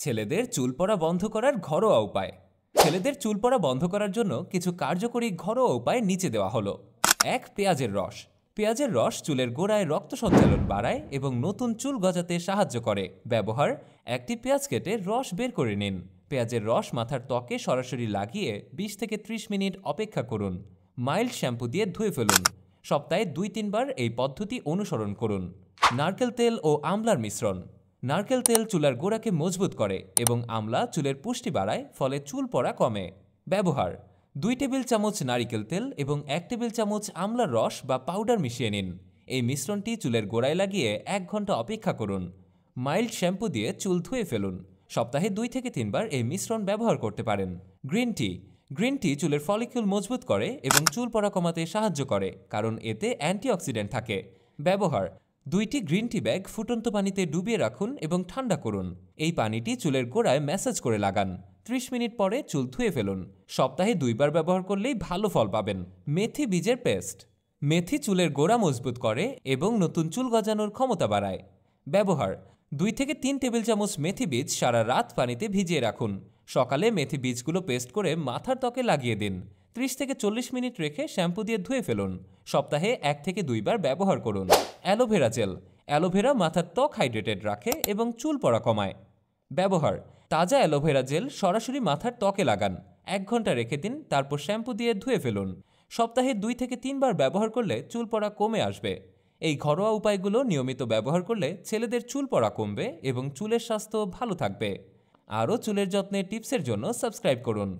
ছেলেদের চুল পড়া বন্ধ করার ঘরোয়া উপায়। ছেলেদের চুল পড়া বন্ধ করার জন্য কিছু কার্যকরী ঘরোয়া উপায় নিচে দেওয়া হলো। 1. পেঁয়াজের রস। পেঁয়াজের রস চুলের গোড়ায় রক্ত সঞ্চালন বাড়ায় এবং নতুন চুল গজাতে সাহায্য করে। ব্যবহার: একটি পেঁয়াজ কেটে রস বের করে নিন। পেঁয়াজের রস মাথার ত্বকে সরাসরি লাগিয়ে 20 থেকে 30 মিনিট অপেক্ষা করুন। মাইল্ড শ্যাম্পু দিয়ে ধুয়ে ফেলুন। সপ্তাহে 2-3 বার এই পদ্ধতি অনুসরণ করুন। নারকেল তেল ও আমলার মিশ্রণ। নারকেল তেল চুলের গোড়াকে মজবুত করে এবং আমলা চুলের পুষ্টি বাড়ায়, ফলে চুল পড়া কমে। ব্যবহার: 2 টেবিল চামচ নারকেল তেল এবং 1 টেবিল চামচ আমলার রস বা পাউডার মিশিয়ে নিন। এই মিশ্রণটি চুলের গোড়ায় লাগিয়ে 1 ঘন্টা অপেক্ষা করুন। মাইল্ড শ্যাম্পু দিয়ে চুল ধুয়ে ফেলুন। সপ্তাহে 2 থেকে 3 বার এই মিশ্রণ ব্যবহার করতে পারেন। Green tea. গ্রিন টি চুলের ফলিকিউল মজবুত করে এবং চুল পড়া কমাতে সাহায্য করে, কারণ এতে অ্যান্টিঅক্সিডেন্ট থাকে। ব্যবহার: 2টি গ্রিন টি ব্যাগ ফুটন্ত পানিতে ডুবিয়ে রাখুন এবং ঠান্ডা করুন। এই পানিটি চুলের গোড়ায় ম্যাসাজ করে লাগান। 30 মিনিট পরে চুল ধুয়ে ফেলুন। সপ্তাহে 2 বার ব্যবহার করলেই ভালো ফল পাবেন। মেথি বীজের পেস্ট। মেথি চুলের গোড়া মজবুত করে এবং নতুন চুল গজানোর ক্ষমতা বাড়ায়। ব্যবহার: 2 থেকে 3 টেবিল চামচ মেথি বীজ সারা রাত পানিতে ভিজিয়ে রাখুন। সকালে মেথি বীজগুলো পেস্ট করে মাথার ত্বকে লাগিয়ে দিন। 30 থেকে 40 মিনিট রেখে শ্যাম্পু দিয়ে ধুয়ে ফেলুন। সপ্তাহে 1 থেকে 2 বার ব্যবহার করুন। Aloe vera gel. অ্যালোভেরা মাথার ত্বক হাইড্রেটেড রাখে এবং চুল পড়া কমায়। ব্যবহার: তাজা অ্যালোভেরা জেল সরাসরি মাথার ত্বকে লাগান। 1 ঘন্টা রেখে দিন, তারপর শ্যাম্পু দিয়ে ধুয়ে ফেলুন। সপ্তাহে 2 থেকে 3 বার ব্যবহার করলে চুল পড়া কমে আসবে। এই ঘরোয়া উপায়গুলো নিয়মিত ব্যবহার করলে ছেলেদের চুল পড়া কমবে এবং চুলের স্বাস্থ্য ভালো থাকবে। আরও চুলের যত্নের টিপসের জন্য সাবস্ক্রাইব করুন।